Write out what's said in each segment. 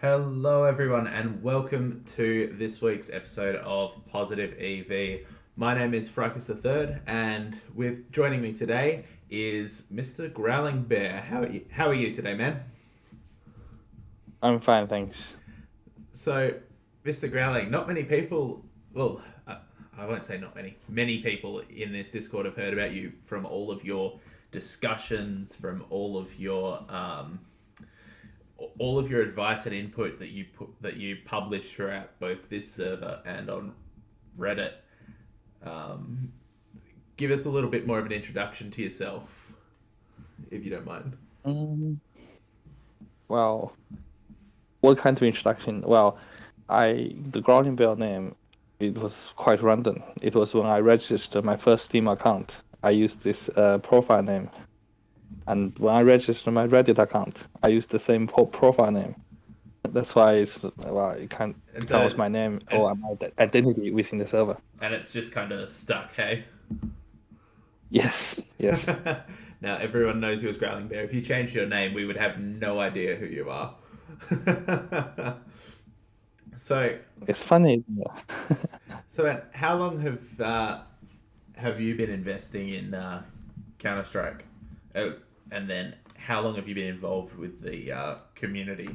Hello, everyone, and welcome to this week's episode of Positive EV. My name is Fracus the Third, and with joining me today is Mr. Growling Bear. How are you today, man? I'm fine, thanks. So, Mr. Growling, not many people. Well, I won't say not many. Many people in this Discord have heard about you from all of your discussions, from all of your advice and input that you publish throughout both this server and on Reddit. Um, Give us a little bit more of an introduction to yourself, if you don't mind. Mm, well, what kind of introduction? The Growling Bear name, it was quite random. It was when I registered my first Steam account. I used this profile name, and when I registered my Reddit account, I used the same profile name. That's why And it so counts my name or it's my identity within the server. it's just kind of stuck, hey. Yes, yes. Now everyone knows you as Growling Bear. If you changed your name, we would have no idea who you are. so, It's funny, isn't it? so, how long have you been investing in Counter Strike? Oh, and then how long have you been involved with the community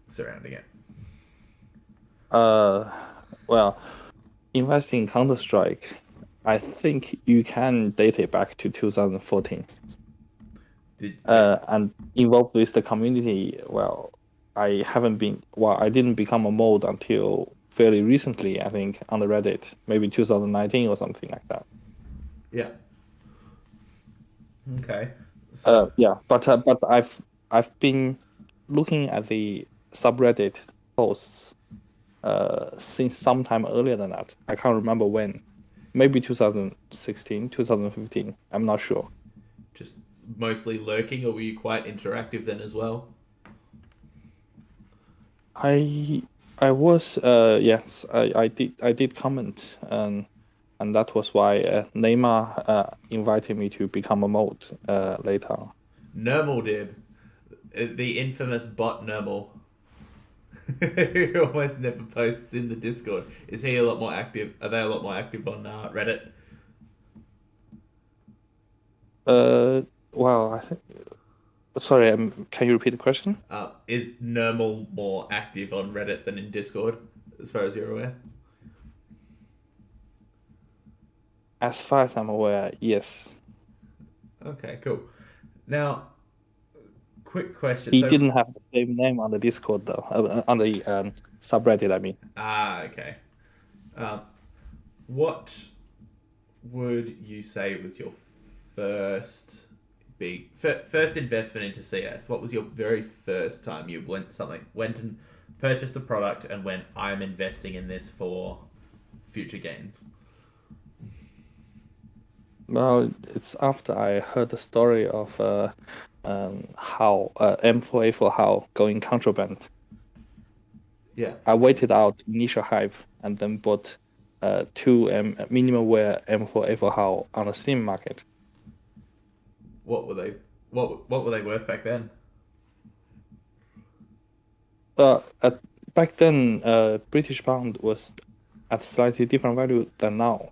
surrounding it? Uh, well, investing in Counter Strike, I think you can date it back to 2014. Did And involved with the community, I didn't become a mod until fairly recently, I think, on the Reddit, maybe 2019 or something like that. Yeah. Okay. So But I've been looking at the subreddit posts since sometime earlier than that. I can't remember when. Maybe 2016, 2015. I'm not sure. just mostly lurking, or were you quite interactive then as well? I I was yes, I did comment, and that was why Neymar invited me to become a mod later on. Nermal did. The infamous bot Nermal. Who almost never posts in the Discord. Is he a lot more active? Are they a lot more active on Reddit? Uh, I think. Sorry, can you repeat the question? Is Nermal more active on Reddit than in Discord, as far as you're aware? As far as I'm aware, yes. Okay, cool. Now, quick question. He So, didn't have the same name on the Discord though, on the subreddit. I mean, okay. Um, what would you say was your first first investment into CS? What was your very first time you went and purchased a product and went, I'm investing in this for future gains? well, it's after I heard the story of how M4A4 how going contraband. Yeah. I waited out initial hype and then bought two minimum wear M4A4 how on the Steam market. What were they? What were they worth back then? At back then, British pound was at slightly different value than now.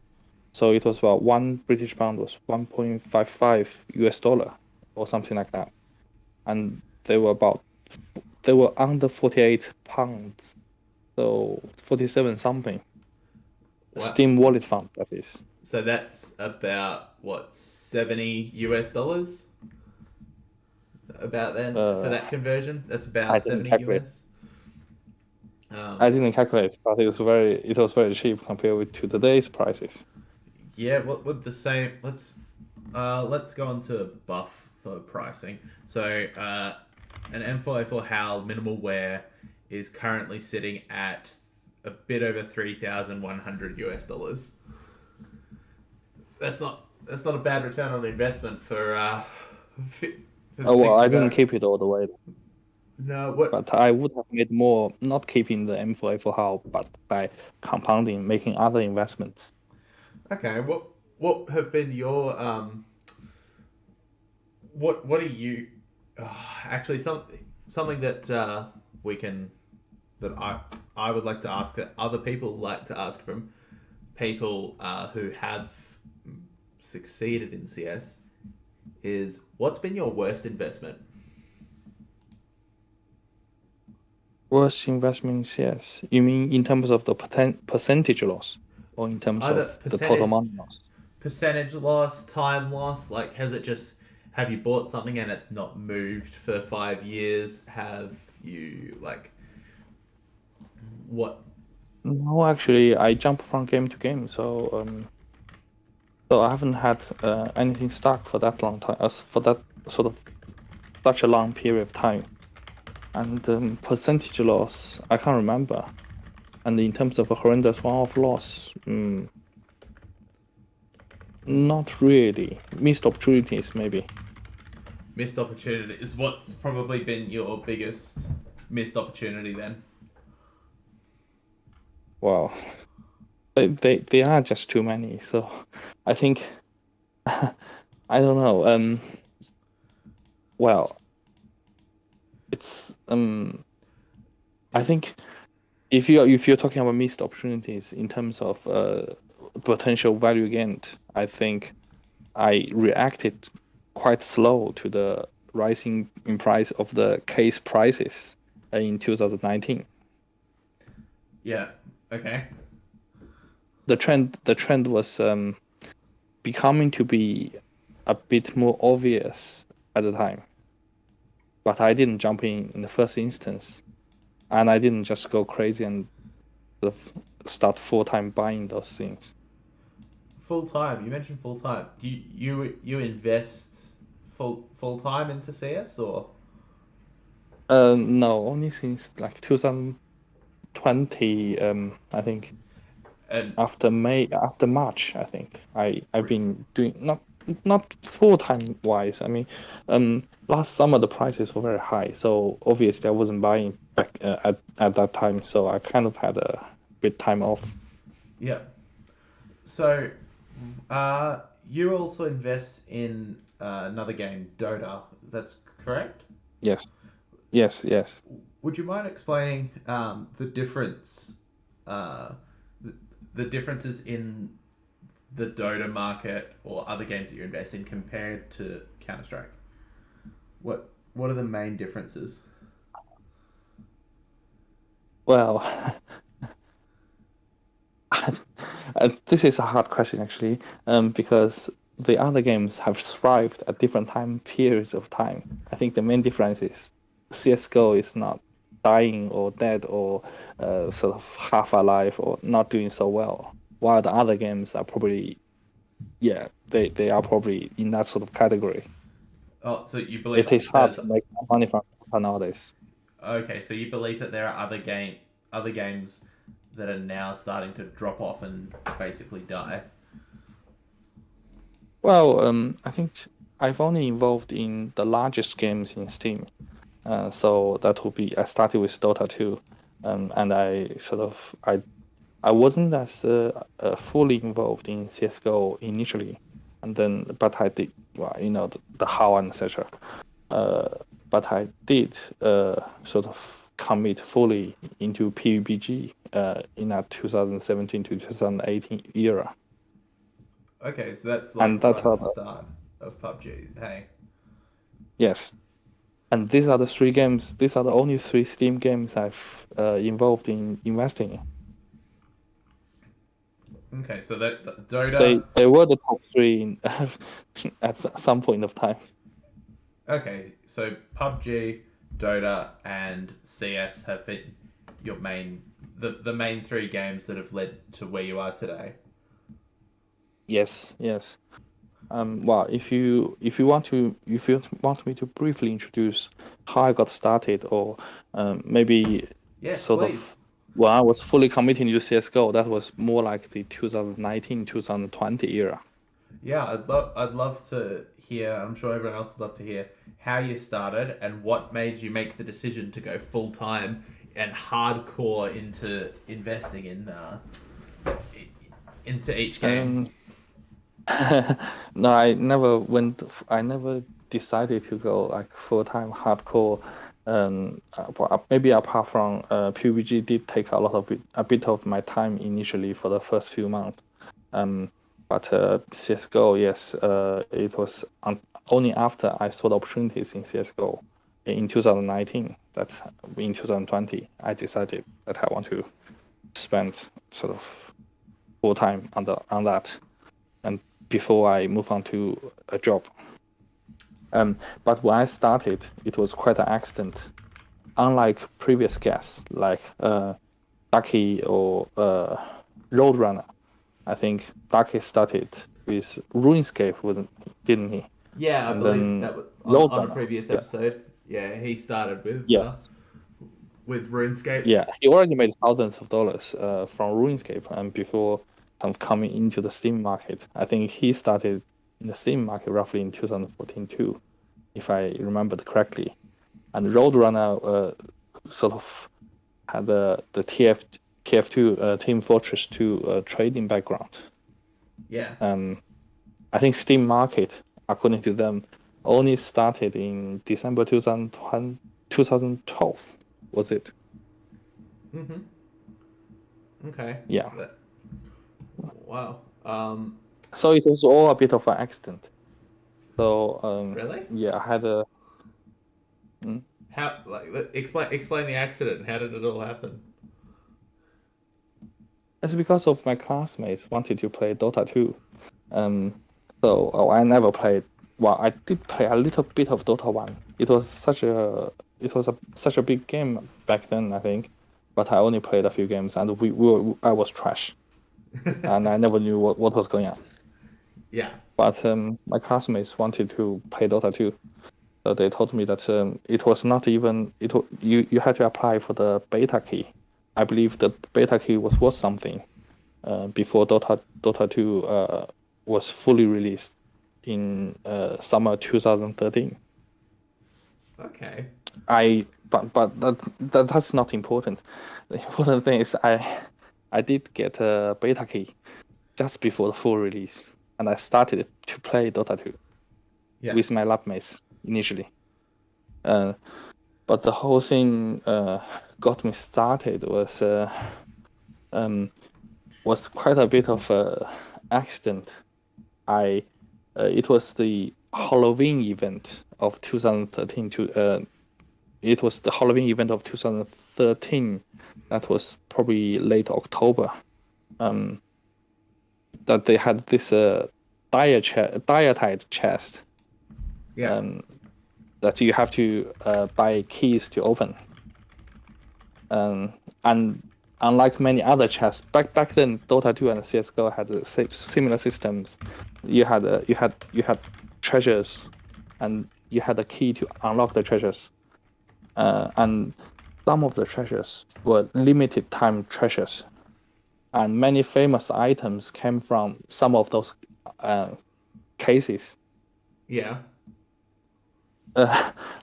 So it was about one British pound was 1.55 US dollar or something like that, and they were under 48 pounds, so 47 something. What? Steam Wallet Fund, that is. So that's about what, 70 US dollars? About then for Uh, that conversion, that's I about didn't 70 calculate. US. I Um, didn't calculate, but it was very cheap compared with to today's prices. yeah, what would the same? Let's go on to buff for pricing. So an M404 HAL minimal wear is currently sitting at a bit over 3,100 US dollars. That's not a bad return on investment for Oh well, I 60 didn't keep bucks. it all the way, No, what? but I would have made more not keeping the M4A for how, but by compounding, making other investments. Okay, what have been your what are you? Actually, something that we can that I would like to ask that other people like to ask from people who have succeeded in CS is what's been your worst investment? Worst investments, yes. You mean in terms of the percentage loss, or in terms Either of the total money loss? percentage loss, time loss. Like, has it just have you bought something and it's not moved for 5 years? Have you like what? No, actually, I jump from game to game, so I haven't had anything stuck for that long time, for that sort of such a long period of time. And percentage loss, I can't remember. And in terms of a horrendous one-off loss, not really. Missed opportunities, maybe. Missed opportunity is what's probably been your biggest missed opportunity then. Well, they are just too many. So I think I don't know. Well, it's I think if you're talking about missed opportunities in terms of potential value gained, I think I reacted quite slow to the rising in price of the case prices in 2019. Yeah. Okay. The trend was becoming to be a bit more obvious at the time, but I didn't jump in the first instance, and I didn't just go crazy and sort of start full-time buying those things. Full time. You mentioned full time. Do you invest full time into CS or No, only since like 2020, I think and after March, I think I've been doing not full-time wise. I mean, last summer the prices were very high, so obviously I wasn't buying back at that time, so I kind of had a bit time off. yeah. So, you also invest in another game, Dota. That's correct. Yes, yes, yes. Would you mind explaining the difference, uh, the, the differences in the Dota market or other games that you invest in compared to Counter Strike? What are the main differences? Well, this is a hard question actually, because the other games have thrived at different time periods of time. I think the main difference is CS:GO is not dying or dead or sort of half alive or not doing so well, while the other games are probably, yeah, they are probably in that sort of category. Oh, so you believe It is hard there's to make money from nowadays. okay. So you believe that there are other games that are now starting to drop off and basically die. Well, I think I've only involved in the largest games in Steam. So that would be I started with Dota 2, and I wasn't as fully involved in CS:GO initially, and then but I did, well, the how and etc. Uh, but I did sort of commit fully into PUBG in that 2017 to 2018 era, Okay, so that's like and that's right at how the start of PUBG. Hey, yes. And these are the three games. These are the only three Steam games I've involved in investing in. okay, so that Dota. They were the top three at some point of time. Okay, so PUBG, Dota, and CS have been your main the main three games that have led to where you are today. Yes, yes. Well, if you want me to briefly introduce how I got started, or maybe Yes, sort please. of when I was fully committing to CS:GO, that was more like the 2019, 2020 era. Yeah, I'd love to hear. I'm sure everyone else would love to hear how you started and what made you make the decision to go full time and hardcore into investing in into each game. Um, no, I never decided to go like full time hardcore. Maybe apart from PUBG did take a bit of my time initially for the first few months. Um, but CS:GO, yes, it was only after I saw the opportunities in CS:GO in 2019 that in 2020 I decided that I want to spend sort of full time on that, and before I move on to a job. But when I started, it was quite an accident. Unlike previous guests like Ducky or Roadrunner, I think Ducky started with RuneScape, didn't he? Yeah, I And believe then that was on a Roadrunner, previous yeah, episode. Yeah, he started yes, with RuneScape. yeah, he already made thousands of dollars from RuneScape, and before kind of coming into the Steam market, I think he started in the Steam market roughly in 2014 too, if I remembered correctly. And Roadrunner sort of had the TF2 Team Fortress 2 trading background. Yeah. I think Steam market, according to them, only started in December 2012. Was it? Mm-hmm. Okay. Yeah. That, wow. So it was all a bit of an accident. So Really? yeah, I had a. mm, How? Like, explain the accident. How did it all happen? It's because of my classmates wanted to play Dota 2. Um, so I never played. Well, I did play a little bit of Dota 1. Such a big game back then, I think, but I only played a few games, and I was trash, and I never knew what was going on. Yeah. But my classmates wanted to play Dota 2, so they told me that it was not even you had to apply for the beta key. I believe the beta key was worth something before Dota 2 was fully released in summer 2013. Okay. That's not important. The important thing is I did get a beta key just before the full release, and I started to play Dota 2 Yeah. with my lab mates initially. Uh, but the whole thing got me started was quite a bit of a accident. I It was the Halloween event of 2013 it was the Halloween event of 2013 that was probably late October. Um, that they had this diatite chest Yeah. that you have to buy keys to open. And unlike many other chests, back then, Dota 2 and CS:GO had similar systems. You had treasures, and you had a key to unlock the treasures. And some of the treasures were limited time treasures, and many famous items came from some of those cases. Yeah.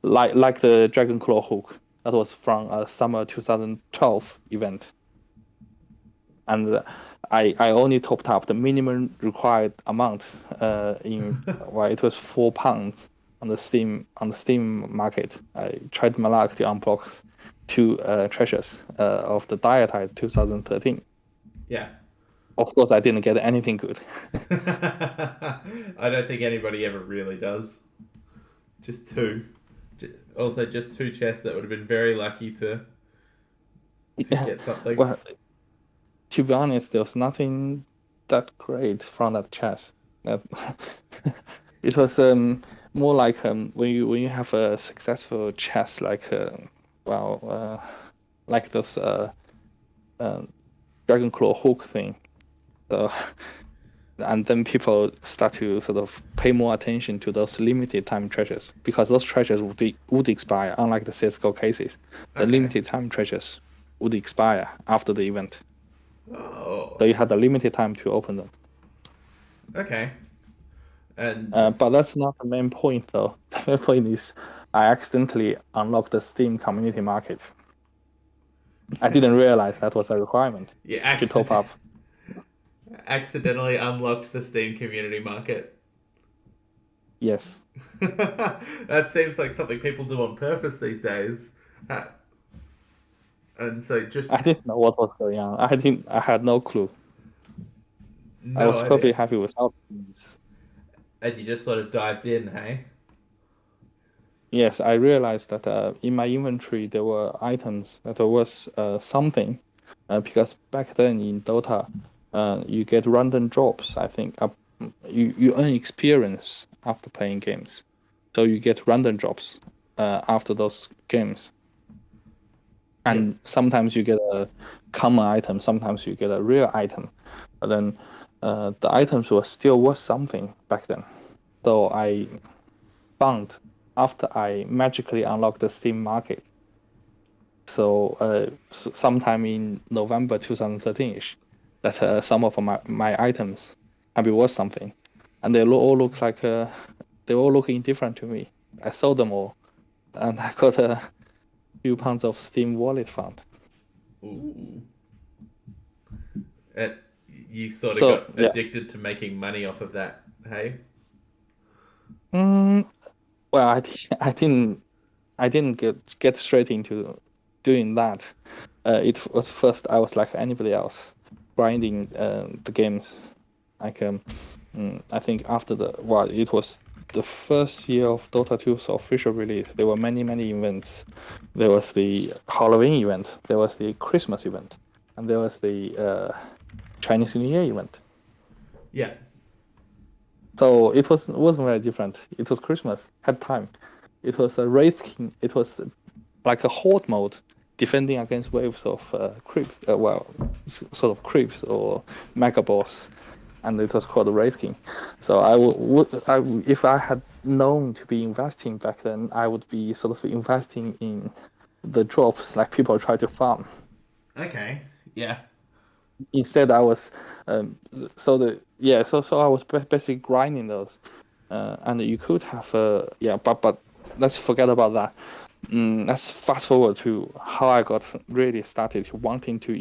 Like the Dragon Claw hook that was from a summer 2012 event. And I only topped up the minimum required amount in well, it was £4 on the Steam market. I tried my luck to unbox two treasures of the Diatite 2013. Yeah. Of course, I didn't get anything good. I don't think anybody ever really does. Just two. Also, just two chests that would have been very lucky to Yeah. get something. Well, to be honest, there was nothing that great from that chest. That it was more like when you have a successful chess well like those Dragon Claw hook thing. So and then people start to sort of pay more attention to those limited time treasures because those treasures would expire, unlike the CS:GO cases. The Okay. limited time treasures would expire after the event, Oh. so you had a limited time to open them. Okay. And But that's not the main point, though. The main point is I accidentally unlocked the Steam community market. I didn't realize that was a requirement you to top up. accidentally unlocked the Steam community market. Yes. That seems like something people do on purpose these days. Uh, and so just I didn't know what was going on. I had no clue. I no was perfectly idea. happy without things. And you just sort of dived in, hey? Yes, I realized that in my inventory there were items that there was something, because back then in Dota, you get random drops. I think you earn experience after playing games, so you get random drops after those games, Yep. and sometimes you get a common item, sometimes you get a rare item, but then the items were still worth something back then. So I found after I magically unlocked the Steam market. So, sometime in November 2013ish, that some of my items can be worth something, and all look like they all look indifferent to me. I sold them all, and I got a few pounds of Steam wallet fund. Ooh. And you sort of So got yeah, addicted to making money off of that, hey? mm, well, I didn't get straight into doing that. It was first I was like anybody else, grinding the games. Like I think after it was the first year of Dota 2's official release. There were many events. There was the Halloween event. There was the Christmas event, and there was the Chinese New Year event. Yeah. So wasn't very different. It was Christmas, had time. It was a rating. It was like a horde mode, defending against waves of creeps. Sort of creeps or mega boss, and it was called Race King. So if I had known to be investing back then, I would be sort of investing in the drops like people try to farm. Okay. Yeah. Instead, I was so the yeah so I was basically grinding those, and you could have but let's forget about that. Let's fast forward to how I got really started wanting to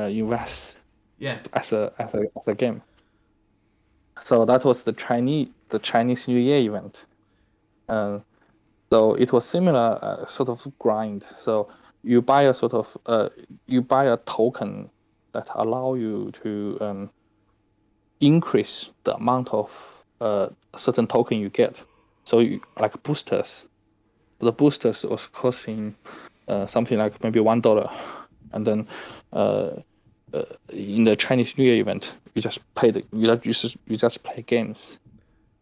invest Yeah. as a game. So that was the Chinese New Year event. Uh, so it was similar sort of grind. So you buy a sort of you buy a token that allow you to increase the amount of certain token you get. So like boosters. The boosters was costing something like maybe $1, and then uh, in the Chinese New Year event, you just pay you just play games,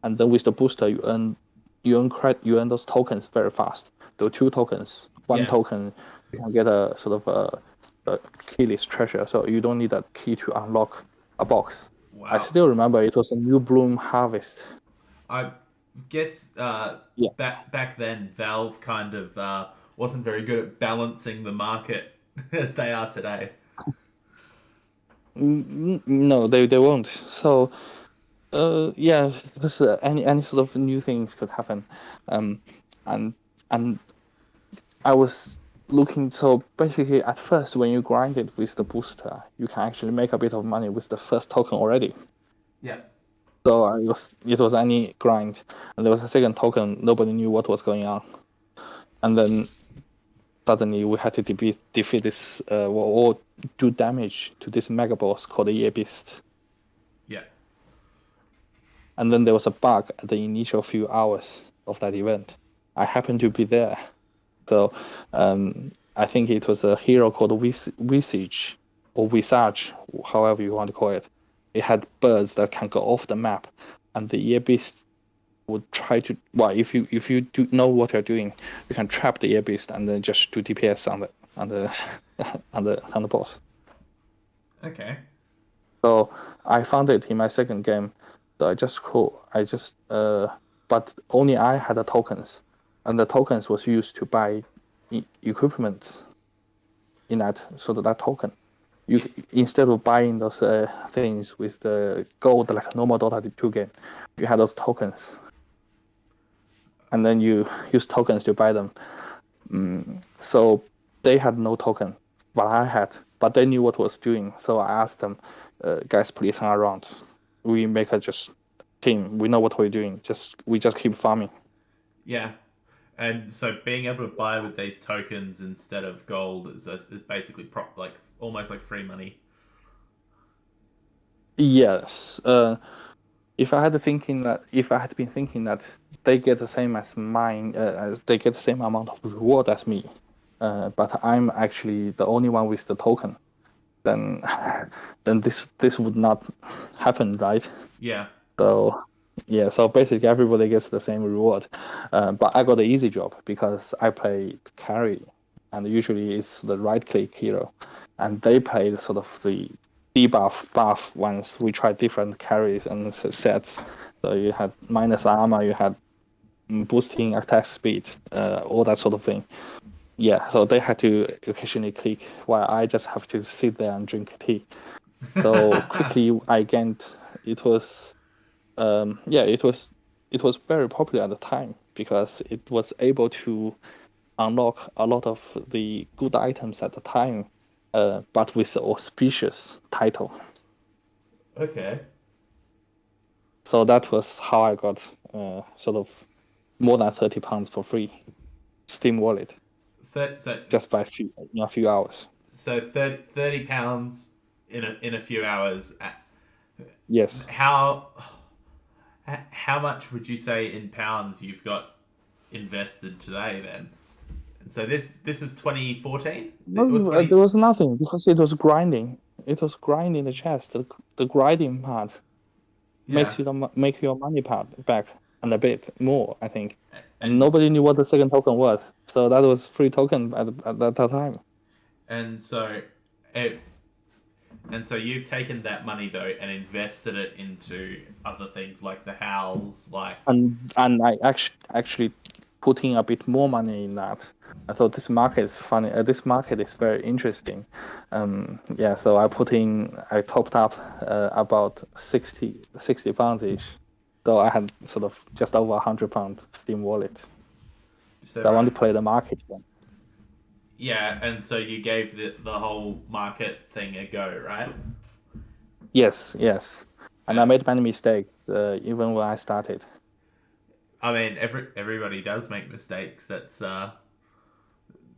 and then with the booster you earn those tokens very fast. There are two tokens. One Yeah. token you can get a sort of a keyless treasure, so you don't need a key to unlock a box. I Wow. still remember it was a new bloom harvest. I guess Yeah. back then Valve kind of wasn't very good at balancing the market as they are today. No, they won't. So yeah, because any sort of new things could happen, um, and and I was looking. So basically, at first, when you grind it with the booster, you can actually make a bit of money with the first token already. Yeah. So it was any grind, and there was a second token. Nobody knew what was going on, and then suddenly we had to defeat this or do damage to this mega boss called the Year Beast. Yeah. And then there was a bug at the initial few hours of that event. I happened to be there. So I think it was a hero called Visage or Visage, however you want to call it. It had birds that can go off the map, and the Year Beast would try to. Well, if you do know what you're doing, you can trap the Year Beast and then just do DPS on the on the boss. Okay. So I found it in my second game. So I just but only I had the tokens, and the tokens was used to buy equipment in that that token. You Yeah. instead of buying those things with the gold like a normal Dota 2 game, you had those tokens, and then you use tokens to buy them. So they had no token, but I had. But they knew what was doing, so I asked them, guys, please hang around. We make a just team. We know what we're doing. We just keep farming. Yeah. And so being able to buy with these tokens instead of gold is basically like almost like free money. Yes. If I had been thinking that they get the same as mine, as they get the same amount of reward as me, but I'm actually the only one with the token, then then this would not happen, right? Yeah. So yeah, so basically everybody gets the same reward, but I got the easy job because I play carry, and usually it's the right click hero, and they played sort of the debuff buff ones. We tried different carries and sets. So you had minus armor, you had boosting attack speed, all that sort of thing. Yeah, so they had to occasionally click, while I just have to sit there and drink tea. So quickly I gained. It was yeah, it was very popular at the time because it was able to unlock a lot of the good items at the time, but with an auspicious title. Okay. So that was how I got sort of more than £30 for free Steam Wallet So just in a few hours. so 30 pounds in a few hours. Yes. How how much would you say in pounds you've got invested today then? And so this is 2014 or No, there 20. was nothing because it was grinding. It was grinding the chest. The grinding part Yeah. make your money part back and a bit more, I think. And And nobody knew what the second token was, so that was free token at that time. and so it, and so you've taken that money though and invested it into other things like the howls, like And I actually putting a bit more money in that. I thought this market is funny. This market is very interesting. Yeah, so I topped up about 60 pounds each. So I had sort of just over £100 Steam wallet. so So I want right. to play the market one. Yeah, and so you gave the whole market thing a go, right? Yes, yes. And I Uh, made many mistakes even when I started. I mean, everybody does make mistakes. That's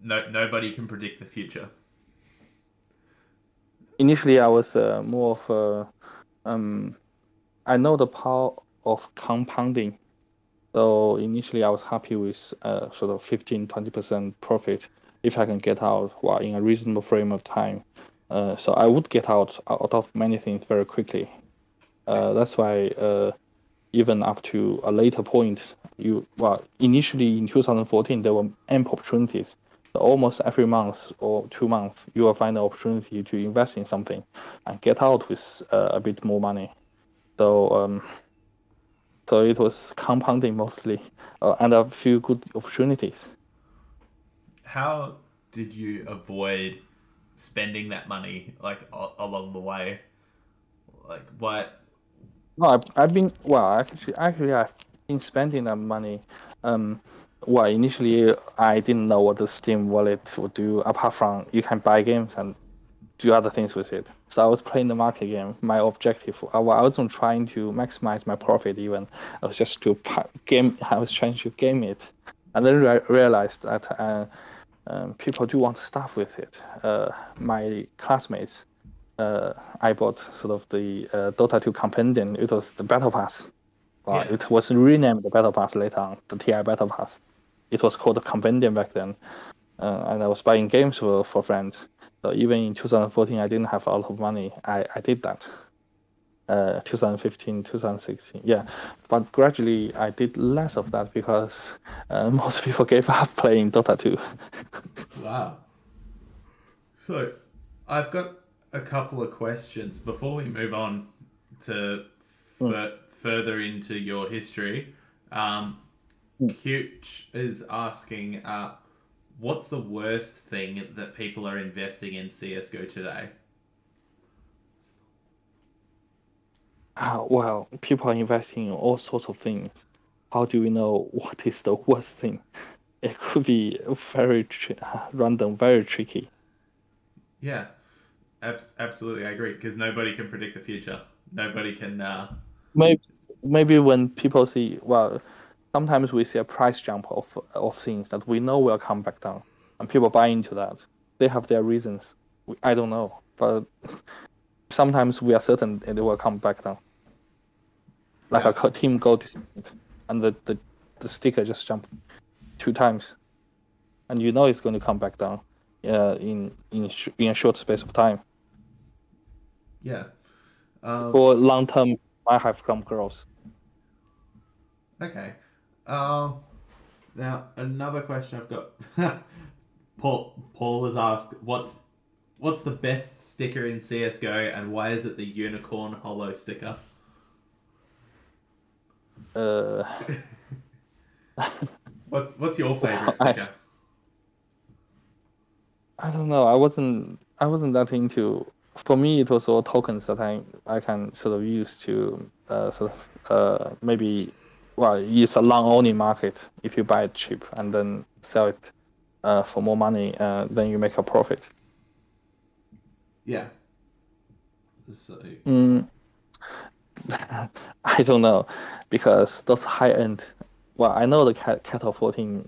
nobody can predict the future. Initially, I was more of I know the power of compounding. So initially, I was happy with sort of 15-20% profit if I can get out while in a reasonable frame of time. So I would get out of many things very quickly. That's why even up to a later point, initially in 2014 there were ample opportunities. So almost every month or 2 months, you will find an opportunity to invest in something and get out with a bit more money. So so it was compounding mostly, and a few good opportunities. How did you avoid spending that money like along the way? Like what? No, I've been actually I've been spending that money. Um, initially I didn't know what the Steam wallet would do apart from you can buy games and do other things with it. So I was playing the market game. My objective, I wasn't trying to maximize my profit even. I was just to game. I was trying to game it, and then realized that people do want stuff with it. My classmates, I bought sort of the Dota 2 Companion. It was the Battle Pass. Well, Yeah. it was renamed the Battle Pass later on, the TI Battle Pass. It was called the Companion back then, and I was buying games for friends. So even in 2014, I didn't have a lot of money. I did that. 2015, 2016, yeah. But gradually, I did less of that because most people gave up playing Dota 2. Wow. So, I've got a couple of questions before we move on to Mm, further into your history. Um, mm. Cooch is asking, what's the worst thing that people are investing in CS:GO today? Well, people are investing in all sorts of things. How do we know what is the worst thing? It could be very random, very tricky. Yeah, absolutely, I agree. Because nobody can predict the future. Nobody can. maybe maybe when people see, well, sometimes we see a price jump of things that we know will come back down, and people buy into that. They have their reasons. I don't know, but sometimes we are certain it will come back down. Like Yeah. a team go disappoint, and the sticker just jump 2 times, and you know it's going to come back down in a short space of time. Yeah. For long term, I have some growth. Okay. Um, Now another question I've got. Paul has asked, what's the best sticker in CS:GO, and why is it the unicorn hollow sticker? Uh, What's your favorite well, I sticker? I don't know. I wasn't that into. For me, it was all tokens that I can sort of use to maybe, well, it's a long only market. If you buy it cheap and then sell it for more money, then you make a profit. Yeah. So Mm, I don't know, because those high end. Well, I know the Cattle 14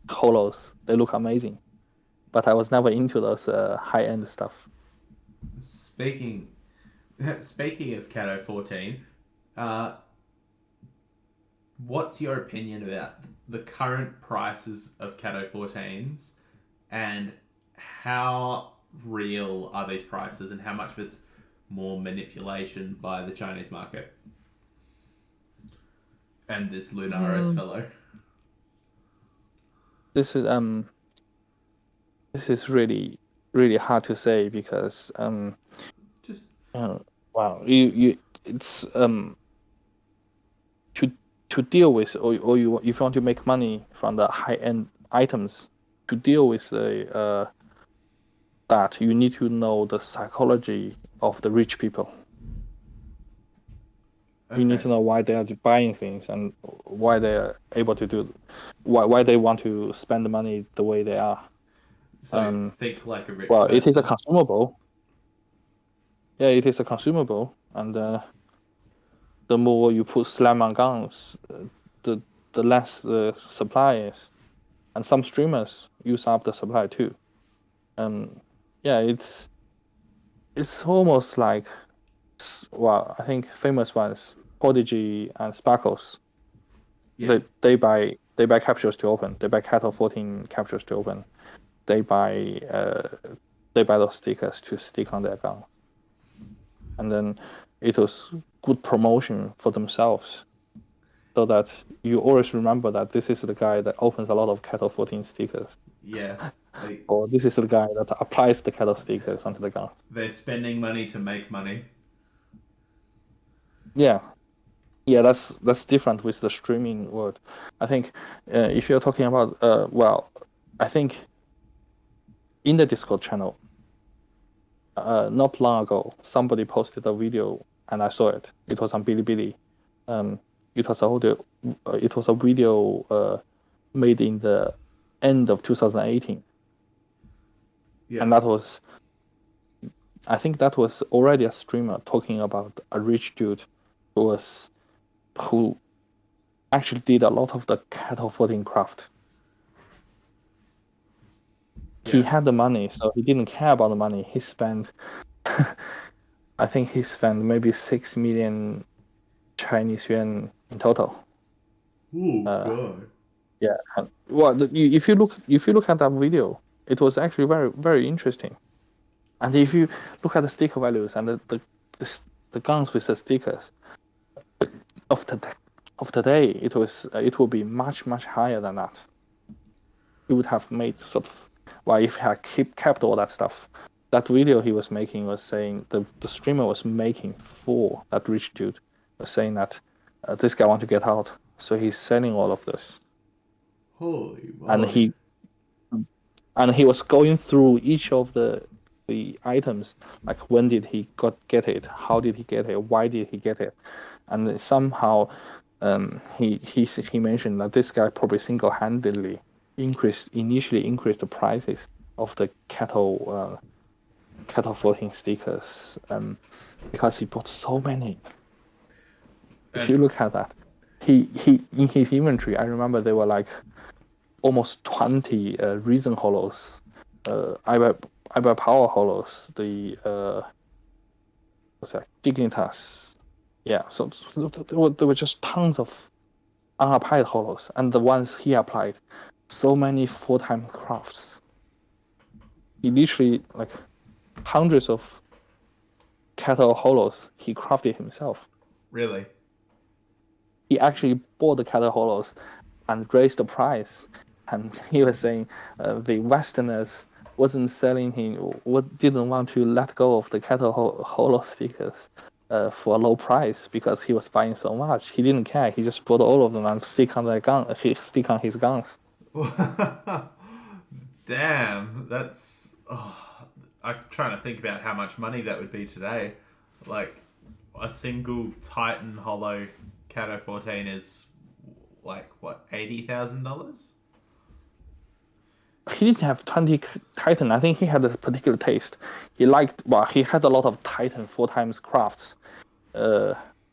holos. They look amazing, but I was never into those high end stuff. speaking speaking of Cato 14, uh, what's your opinion about the current prices of Cato 14s, and how real are these prices, and how much of it's more manipulation by the Chinese market and this Lunaris Mm, fellow? this is um this is really really hard to say because Just uh, wow, you it's to deal with, or you, if you want to make money from the high end items, to deal with the that, you need to know the psychology of the rich people. You need okay. to know why they are buying things and why they are able to do, why they want to spend the money the way they are. So um think like a rich well, it is a person. consumable. Yeah, it is a consumable, and the more you put slam on guns, the less the supply is. And some streamers use up the supply too. Um, yeah, it's almost like, well, I think famous ones, Prodigy and Sparkles. Yeah. They buy capsules to open. They buy Cattle 14 capsules to open. They buy uh they buy those stickers to stick on their gun, and then it was good promotion for themselves, so that you always remember that this is the guy that opens a lot of Cattle 14 stickers, Yeah. They or this is the guy that applies the Cattle stickers onto the gun. they're spending money to make money. Yeah, yeah, that's different with the streaming world. I think if you're talking about well, I think in the Discord channel, not long ago, somebody posted a video and I saw it. It was on Bilibili. Um, it was a audio, it was a video made in the end of 2018, Yeah. and I think that was already a streamer talking about a rich dude who was who actually did a lot of the cattle folding craft. He Yeah. had the money, so he didn't care about the money. He spent, I think he spent maybe 6 million Chinese yuan in total. Oh Uh, god. yeah, and, well, if you look at that video, it was actually very very interesting. And if you look at the sticker values and the guns with the stickers of the of today, it will be much much higher than that. He would have made sort of, well, if he had kept all that stuff. That video he was making was saying, the streamer was making for that rich dude was saying that this guy want to get out, so he's selling all of this, Holy and moly. he was going through each of the items, like when did he get it, how did he get it, why did he get it, and somehow he mentioned that this guy probably single-handedly initially increased the prices of the cattle floating stickers, because he bought so many. If And you look at that, he in his inventory, I remember there were like almost 20 Reason Hollows, iBuy Power Hollows, the what's that, Dignitas. Yeah, so there were just tons of unapplied hollows, and the ones he applied, so many full-time crafts. He literally like hundreds of cattle hollows he crafted himself. really, He actually bought the cattle hollows and raised the price. And he was saying the Westerners wasn't selling him, didn't want to let go of the cattle hollows because for a low price because he was buying so much. He didn't care. He just bought all of them and stick on stick on his guns. damn, that's. Oh, I'm trying to think about how much money that would be today. Like a single Titan Hollow Cato 14 is like what, $80,000? He didn't have 20 Titan. I think he had a particular taste. He liked, well, he had a lot of Titan 4 times crafts,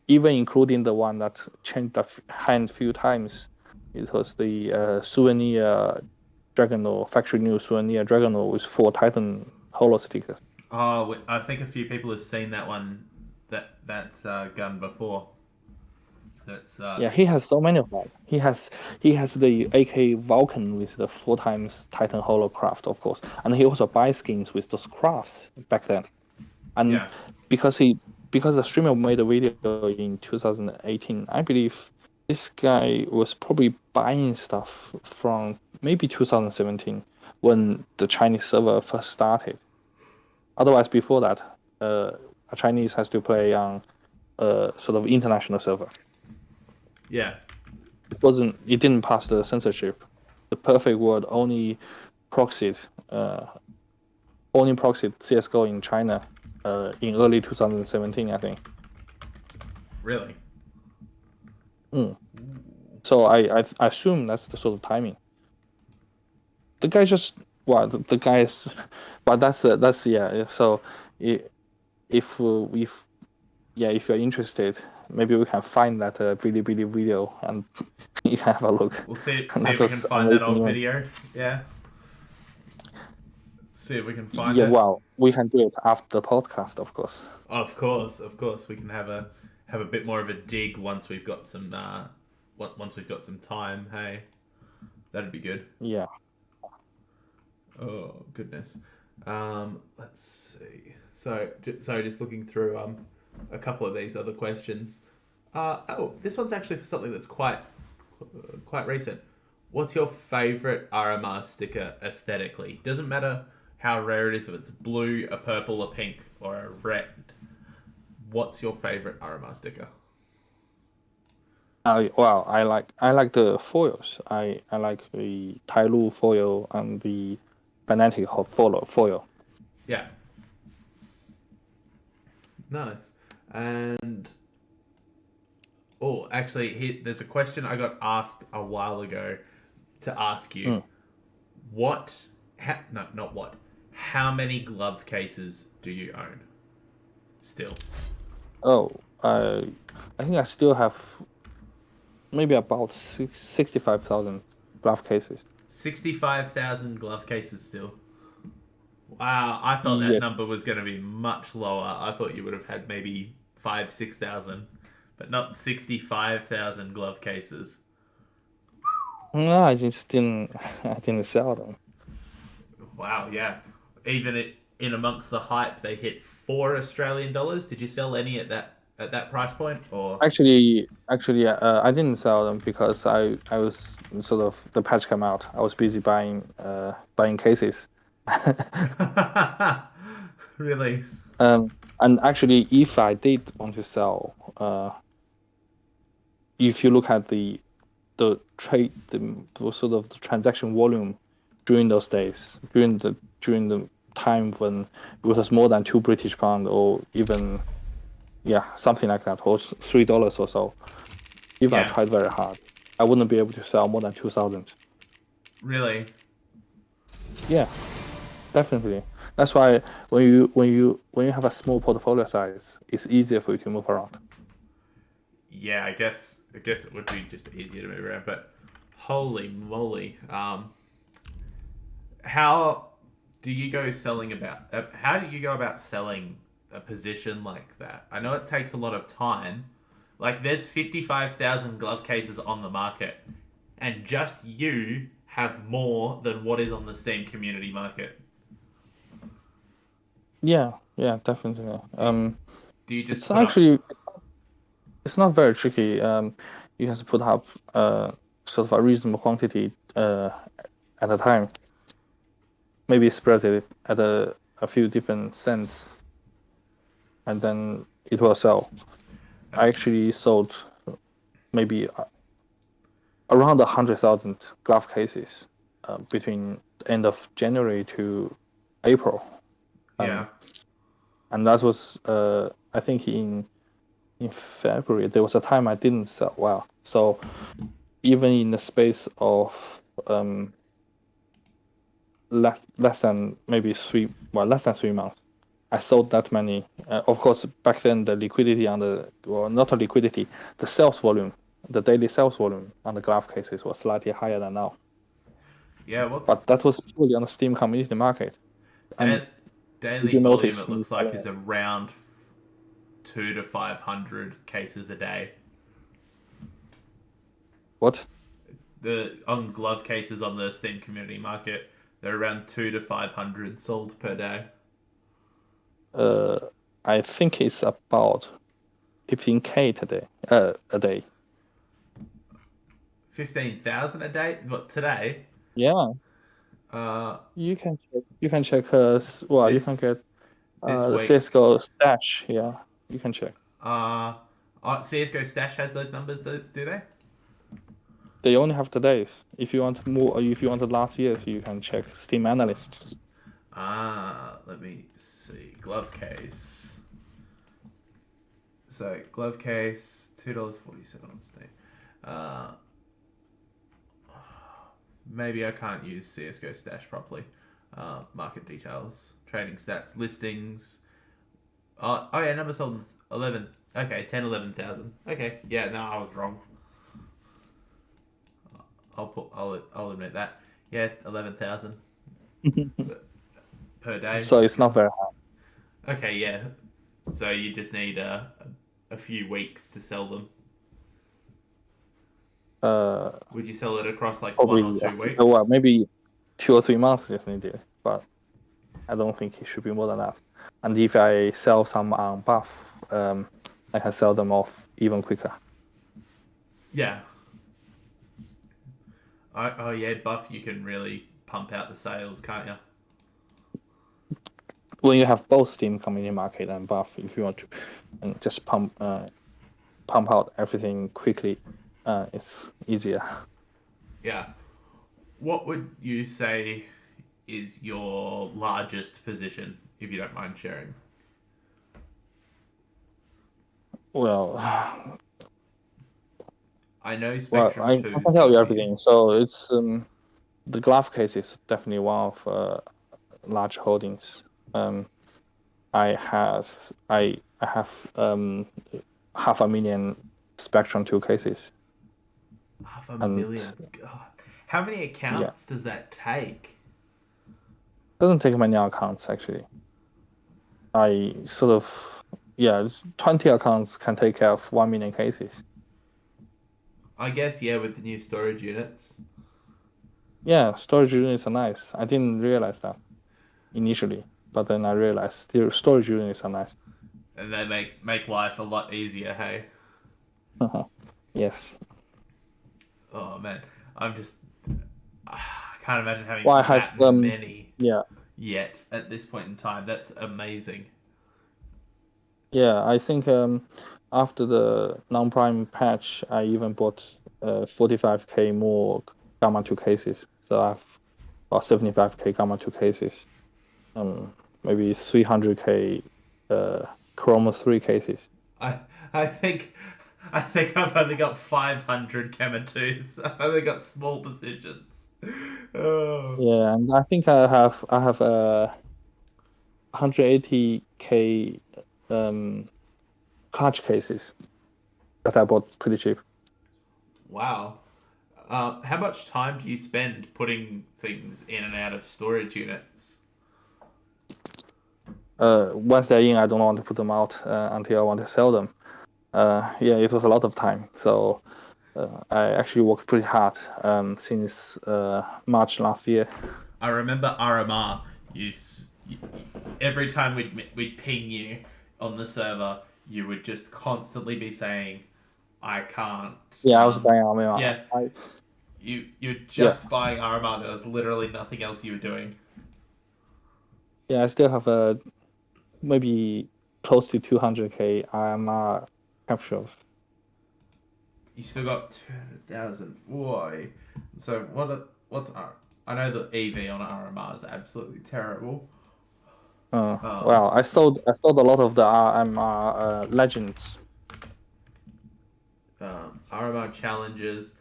even including the one that changed the hand few times. It was the souvenir Dragonor, factory new souvenir Dragonor with 4 Titan hollow stickers. Oh, I think a few people have seen that one, that gun before. That's Yeah, he has so many of them. He has the AK Vulcan with the 4 times Titan hollow craft, of course, and he also buys skins with those crafts back then. And yeah, because the streamer made a video in 2018, I believe this guy was probably buying stuff from maybe 2017 when the Chinese server first started. Otherwise, before that, a Chinese has to play on a sort of international server. yeah, It didn't pass the censorship. The perfect world proxied only proxied CS:GO in China in early 2017, I think. really. So I assume that's the sort of timing. The guy just the guy is, but that's yeah. So if if you're interested, maybe we can find that Bilibili video and you have a look. We'll see And if that we can was find that amazing old event. video. Yeah, see if we can find Yeah, it. well, we can do it after the podcast, of course. Of course, we can have a bit more of a dig once we've got some once we've got some time. Hey, that'd be good. Yeah. Oh goodness. Let's see. So just looking through a couple of these other questions. This one's actually for something that's quite recent. What's your favorite RMR sticker aesthetically? Doesn't matter how rare it is, if it's blue, a purple, a pink, or a red. What's your favorite RMR sticker? I like the foils. I like the Tailu foil and the Fnatic foil. Yeah. Nice. And actually, there's a question I got asked a while ago to ask you. What? No, not what. How many glove cases do you own? Still. Oh, I think I still have maybe about 65,000 glove cases. 65,000 glove cases still. Wow, I thought that Yes. number was going to be much lower. I thought you would have had maybe 6,000, but not 65,000 glove cases. No, I just didn't. I didn't sell them. Wow, yeah. Even in amongst the hype, they hit $4 Australian. Did you sell any at that price point, or? Actually, I didn't sell them because I was sort of the patch came out. I was busy buying cases. Really? And actually, if I did want to sell, if you look at the trade, the sort of the transaction volume during those days, during the time when it was more than £2 or even something like that, or $3 or so. If I tried very hard, I wouldn't be able to sell more than 2,000. Really? Yeah, definitely. That's why when you have a small portfolio size, it's easier for you to move around. Yeah, I guess it would be just easier to move around. But holy moly, how do you go selling about? How do you go about selling a position like that? I know it takes a lot of time. Like, there's 55,000 glove cases on the market, and just you have more than what is on the Steam community market. Yeah, yeah, definitely. Do do you just It's put up? actually it's not very tricky. You have to put up sort of a reasonable quantity at a time. Maybe spread it at a few different cents, and then it will sell. I actually sold maybe around 100,000 glove cases between the end of January to April, Yeah, um, and that was I think in February there was a time I didn't sell well. So even in the space of less than maybe less than 3 months, I sold that many. Of course, back then the liquidity on not the liquidity, the sales volume, the daily sales volume on the glove cases was slightly higher than now. yeah. What's But that was purely on the Steam community market. And da- did daily you volume? notice It me looks like selling is it? around 2 to 500 cases a day. What? The on glove cases on the Steam community market, they're around 2 to 500 sold per day. Uh, I think it's about 15K today. A day. 15,000 a day. What today? Yeah, Uh, you can check. You can check. You can this get this the week. CS:GO stash. Yeah, you can check. Uh, CS:GO Stash has those numbers, do they? They only have today's. If you want more, or if you want the last year's, you can check Steam Analyst. Let me see. Glove case. So glove case, $2.47 on Steam. Uh, Maybe I can't use CS:GO Stash properly. Market details, trading stats, listings. Oh yeah, number sold 11. Okay, 10, 11,000. Okay, yeah, no, I was wrong. I'll admit that. Yeah, 11,000 per day. So it's not very Okay, yeah. So you just need a few weeks to sell them. hard. Would you sell it across like one or Probably two weeks? well, maybe 2 or 3 months just needed, but I don't think it should be more than that. And if I sell some on buff, I can sell them off even quicker. Yeah. Oh yeah, buff. You can really pump out the sales, can't you? When you have both Steam community market and buff, if you want to and just pump out everything quickly, it's easier. Yeah. What would you say is your largest position, if you don't mind sharing? Well, I know well, Spectrum I 2 is can tell good you for you. everything. So it's the glove case is definitely one of large holdings. Um, I have 500,000 Spectrum 2 cases, Half a and million. God. How many yeah, accounts does that take? doesn't take many accounts actually. I sort of yeah, 20 accounts can take care of 1 million cases. I guess, yeah, with the new storage units. Yeah, storage units are nice. I didn't realize that initially, but then I realized the storage units are nice. And they make life a lot easier, hey? Yes. Oh, man. I'm just. I can't imagine Well, I having have that many yeah, yet at this point in time. That's amazing. yeah. I think after the non-prime patch, I even bought 45K more Gamma 2 cases. So I've got 75K Gamma 2 cases. Maybe 300K Chroma 3 cases. I I think I think I've only got 500 Kamatus. I've only got small positions. Oh. Yeah, and I think I have 180K clutch cases. that I bought pretty cheap. Wow. How much time do you spend putting things in and out of storage units? Once they're in, I don't want to put them out until I want to sell them. Yeah, it was a lot of time. So I actually worked pretty hard since March last year. I remember RMR. Every time we'd ping you on the server, you would just constantly be saying, "I can't." Yeah, I was buying RMR. Yeah, you're Yeah, just buying RMR. There was literally nothing else you were doing. yeah, I still have maybe close to 200k RMR capture. You still got 200,000. Why? So what's R? I know the EV on RMR is absolutely terrible. Um, Well, I sold a lot of the RMR legends. RMR challenges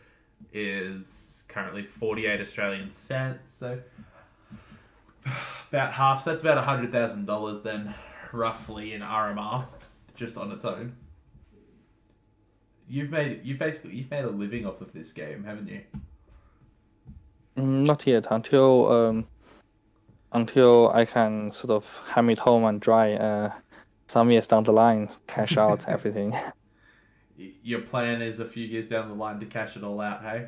is currently 48 Australian cents. So about half. So that's about $100,000 then, roughly in RMR, just on its own. You've made a living off of this game, haven't you? Not yet until I can sort of ham it home and dry some years down the line, cash out everything. Your plan is a few years down the line to cash it all out, hey?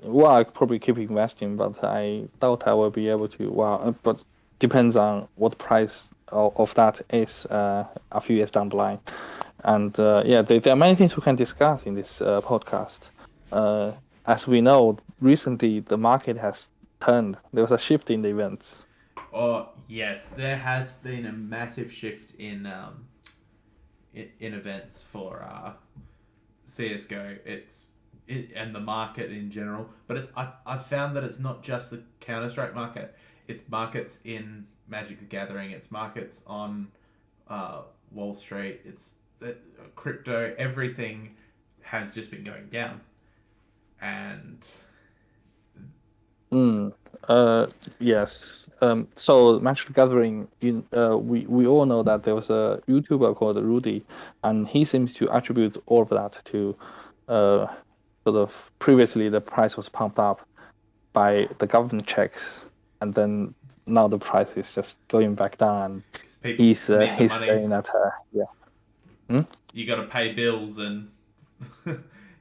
Well, I could probably keep investing, but I doubt I will be able to. Well, but depends on what price of that is a few years down the line. And yeah, there are many things we can discuss in this podcast. Uh, as we know, recently the market has turned. There was a shift in the events. Oh yes, there has been a massive shift in events for CS:GO. And the market in general, but I found that it's not just the Counter Strike market. It's markets in Magic the Gathering. It's markets on Wall Street. It's crypto. Everything has just been going down, and Mm, yes. So Magic the Gathering, we all know that there was a YouTuber called Rudy, and he seems to attribute all of that to uh, sort of previously the price was pumped up by the government checks, and then now the price is just going back down. And because people need the he's money. saying that yeah. Hmm? You got to pay bills, and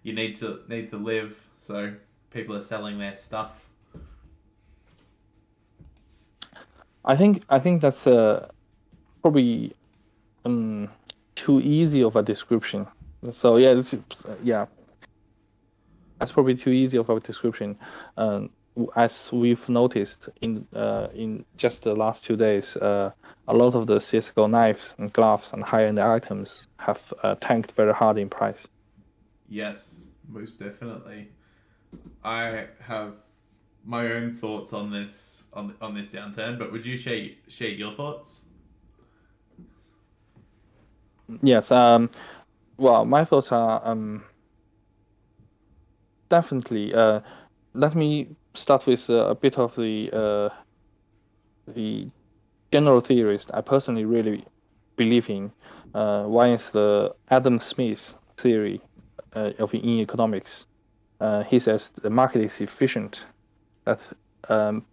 you need to live. So people are selling their stuff. I think that's probably too easy of a description. So yeah, yeah, that's probably too easy of a description. As we've noticed in just the last 2 days, a lot of the CS:GO knives and gloves and high-end items have tanked very hard in price. Yes, most definitely. I have my own thoughts on this downturn, but would you share your thoughts? Yes. Well, my thoughts are definitely. Let me start with a bit of the general theories I personally really believe in. One is the Adam Smith theory of in economics. He says the market is efficient. That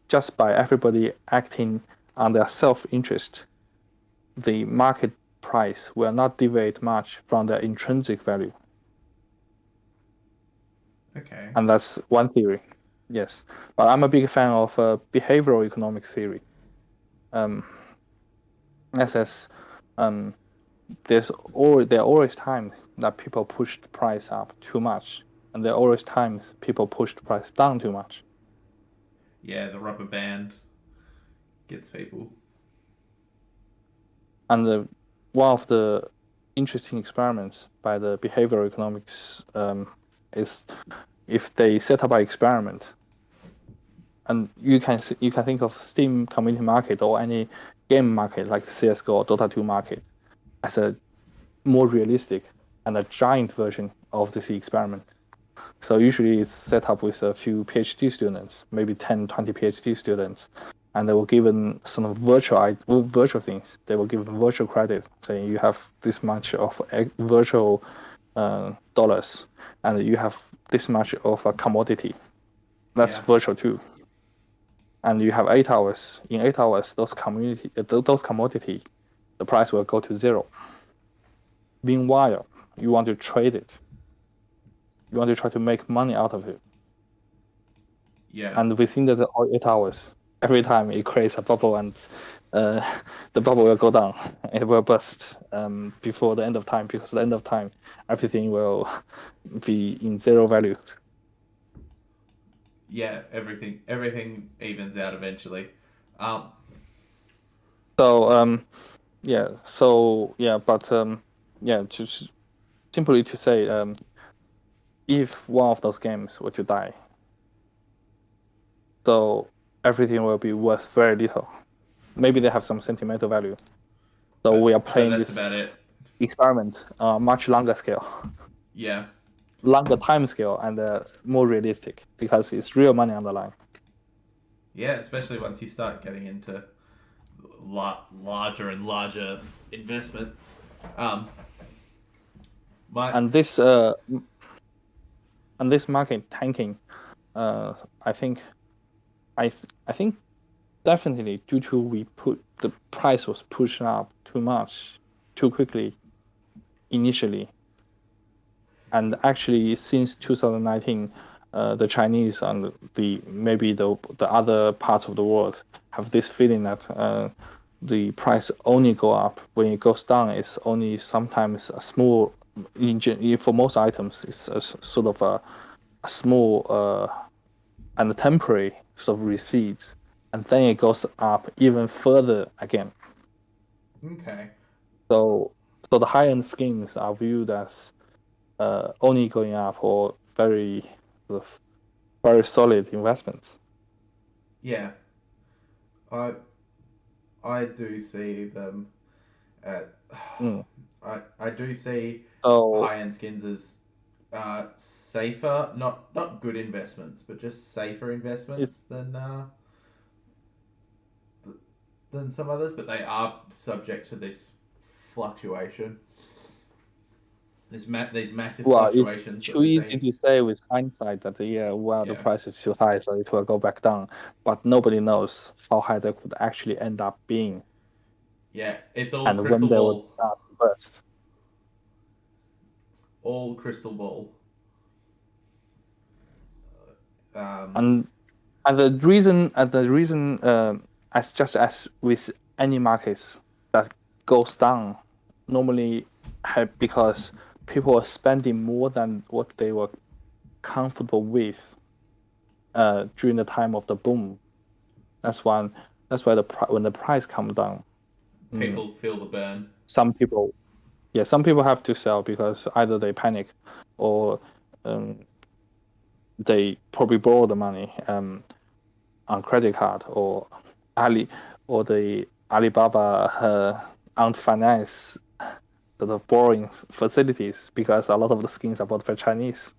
just by everybody acting on their self-interest, the market price will not deviate much from their intrinsic value. Okay. And that's one theory. Yes, but I'm a big fan of behavioral economics theory. That says there are always times that people push the price up too much, and there are always times people push the price down too much. Yeah, the rubber band gets people. And one of the interesting experiments by the behavioral economics is if they set up an experiment, and you can think of Steam community market or any game market like the CS:GO or Dota 2 market as a more realistic and a giant version of this experiment. So usually it's set up with a few PhD students, maybe 10, 20 PhD students, and they were given some virtual things. They were given virtual credit, saying you have this much of virtual dollars, and you have this much of a commodity. That's Yeah. virtual too. And you have 8 hours. In 8 hours, those commodity, the price will go to zero. Meanwhile, you want to trade it. You want to try to make money out of it. Yeah. And within the 8 hours, every time it creates a bubble, and the bubble will go down. It will burst before the end of time, because at the end of time, everything will be in zero value. Yeah. Everything evens out eventually. Um. So but just simply to say, if one of those games were to die, so everything will be worth very little. Maybe they have some sentimental value. So we are But playing that's this about it. experiment on a much longer scale, Yeah. longer time scale, and more realistic, because it's real money on the line. Yeah. Especially once you start getting into larger and larger investments. Um. My. And this market tanking, I think, I think definitely due to the price was pushed up too much, too quickly initially, and actually since 2019, the Chinese and maybe the other parts of the world have this feeling that the price only go up when it goes down. It's only sometimes a small, for most items, it's a sort of a small and temporary sort of receipts, and then it goes up even further again. Okay. So the high end skins are viewed as only going up, or very sort of very solid investments. Yeah. I I do see them at. Mm. I do see So high end skins as safer, not good investments, but just safer it investments than some others. But they are subject to this fluctuation. These massive it's fluctuations that too we're easy seeing. to say with hindsight that, yeah, well, the Yeah, price is too high, so it will go back down. But nobody knows how high they could actually end up being, yeah. It's all and when crystal they would ball. start to burst. All crystal ball. Um, And the reason, as just as with any markets that goes down, normally because people are spending more than what they were comfortable with during the time of the boom. That's when when the price comes down, mm, People feel the burn. some people some people have to sell, because either they panic, or um, they probably borrow the money on credit card, or Ali or the Alibaba unfinanced sort of borrowing facilities, because a lot of the skins are bought by Chinese.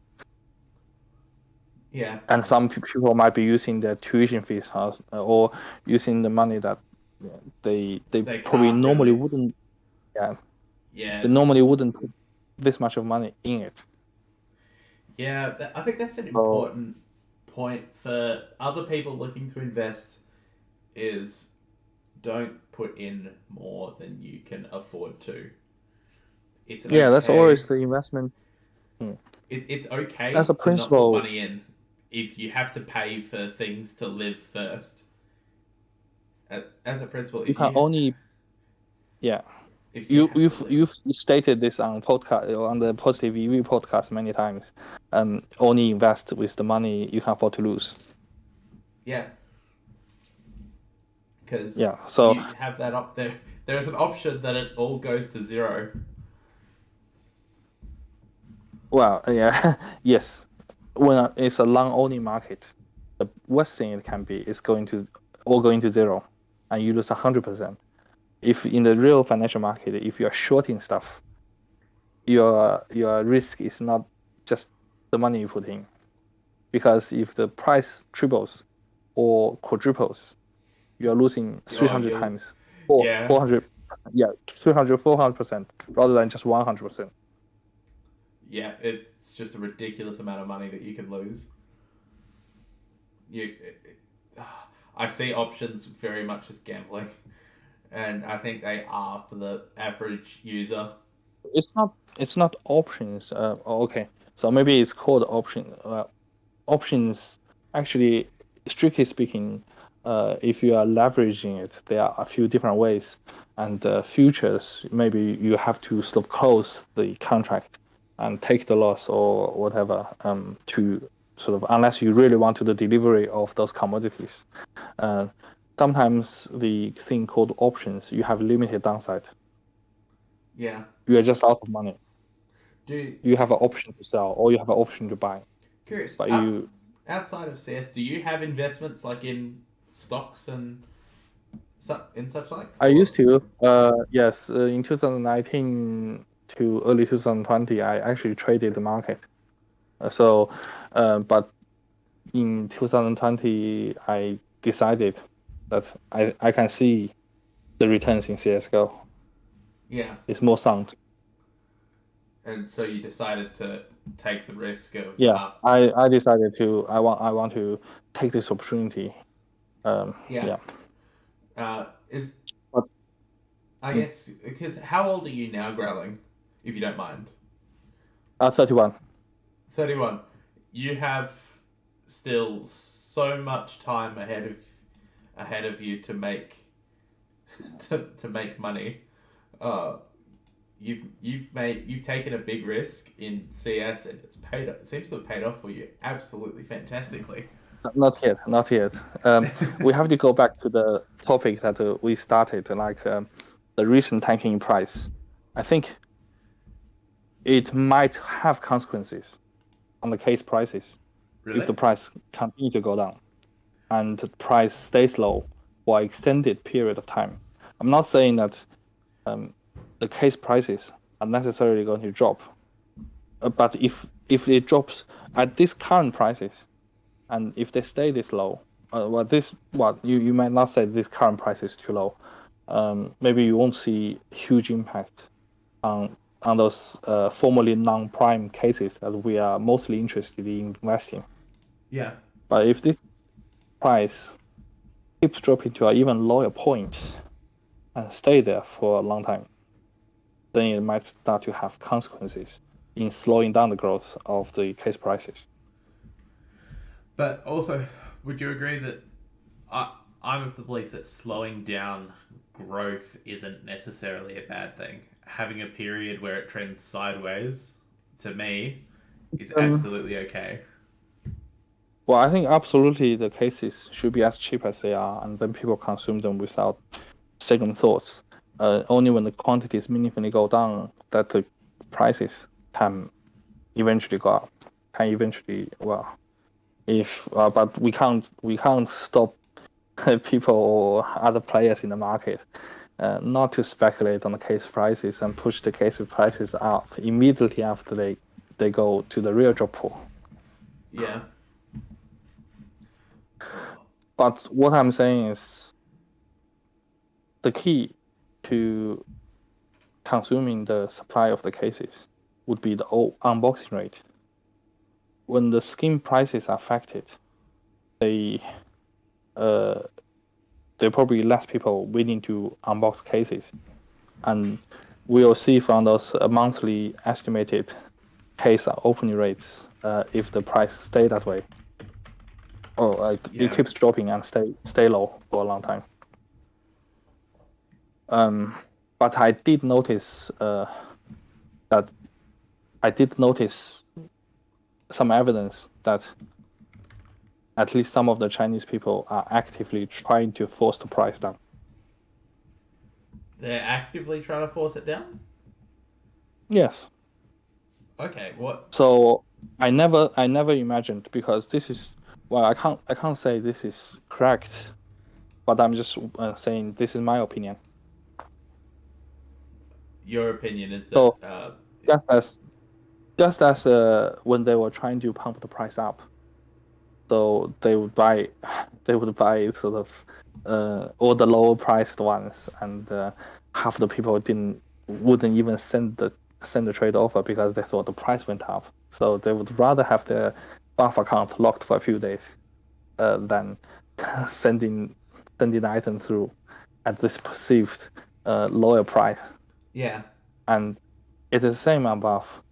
Yeah, And some people might be using their tuition fees, or using the money that they they probably can't normally really. wouldn't. Yeah, Yeah, they normally wouldn't put this much of money in it. yeah. I think that's an So important point for other people looking to invest. Is don't put in more than you can afford to. It's yeah, that's okay. always the investment. Hmm. It's As okay a to not put principle, money in if you have to pay for things to live first. As a principle, you can only yeah if you you have to you've live, you've stated this on podcast, on the Positive EV podcast many times. Only invest with the money you can afford to lose. yeah, because Yeah. So, you have that up there. There's an option that it all goes to zero. well, yeah, yes. When it's a long only market, the worst thing it can be is going to zero, and you lose 100%. If in the real financial market, if you are shorting stuff, your risk is not just the money you put in, because if the price triples or quadruples, you're losing Oh, 300 you're times, yeah, 400, yeah, 300, 400% rather than just 100%. yeah. It's just a ridiculous amount of money that you can lose. You, I see options very much as gambling, and I think they are for the average user. It's not options. Okay, so maybe it's called option. Options actually, strictly speaking, if you are leveraging it, there are a few different ways. And futures, maybe you have to sort of close the contract and take the loss or whatever, to sort of, unless you really want to the delivery of those commodities. Uh, Sometimes the thing called options, you have limited downside. Yeah. You are just out of money. Do, You do have an option to sell or you have an option to buy, curious. but you Outside of CS, do you have investments like in stocks and such like? I Or used to, yes, in 2019 to early 2020, I actually traded the market. But in 2020, I decided that I can see the returns in CSGO. yeah, It's more sound. and so you decided to take the risk of Yeah, I decided to, I want to take this opportunity. yeah. Yeah, Is but I mm, guess because how old are you now, Growling? If you don't mind, 31. 31. You have still so much time ahead of you to make to make money. Uh, you've taken a big risk in CS and it's paid. It seems to have paid off for you absolutely fantastically. Not yet, not yet. We have to go back to the topic that we started, like the recent tanking price. I think it might have consequences on the case prices if Really? the price continue to go down and the price stays low for an extended period of time. I'm not saying that um, the case prices are necessarily going to drop, but if it drops at these current prices, and if they stay this low, you might not say this current price is too low. Maybe you won't see huge impact on those formerly non-prime cases that we are mostly interested in investing. Yeah. But if this price keeps dropping to an even lower point and stay there for a long time, then it might start to have consequences in slowing down the growth of the case prices. But also, would you agree that I, I'm of the belief that slowing down growth isn't necessarily a bad thing. Having a period where it trends sideways, to me, is Um, absolutely okay. well, I think absolutely the cases should be as cheap as they are, and then people consume them without second thoughts. Only when the quantities meaningfully go down that the prices can eventually go up. Can eventually, well, if but we can't stop people or other players in the market not to speculate on the case prices and push the case prices up immediately after they go to the real job pool. Yeah. Oh, But what I'm saying is the key to consuming the supply of the cases would be the unboxing rate. When the skin prices are affected, they uh, there are probably less people willing to unbox cases, and we'll see from those monthly estimated case opening rates if the price stay that way or like it yeah. keeps dropping and stay low for a long time. Um, but that I did notice some evidence that at least some of the Chinese people are actively trying to force the price down. They're actively trying to force it down? Yes. Okay, what? So I never imagined, because this is, well, I can't say this is correct, but I'm just saying this is my opinion. Your opinion is that. So just as just as when they were trying to pump the price up, So they would buy sort of all the lower priced ones, and half the people wouldn't even send the trade offer because they thought the price went up. So they would rather have their BAF account locked for a few days than sending the item through at this perceived lower price. Yeah. And it is the same above.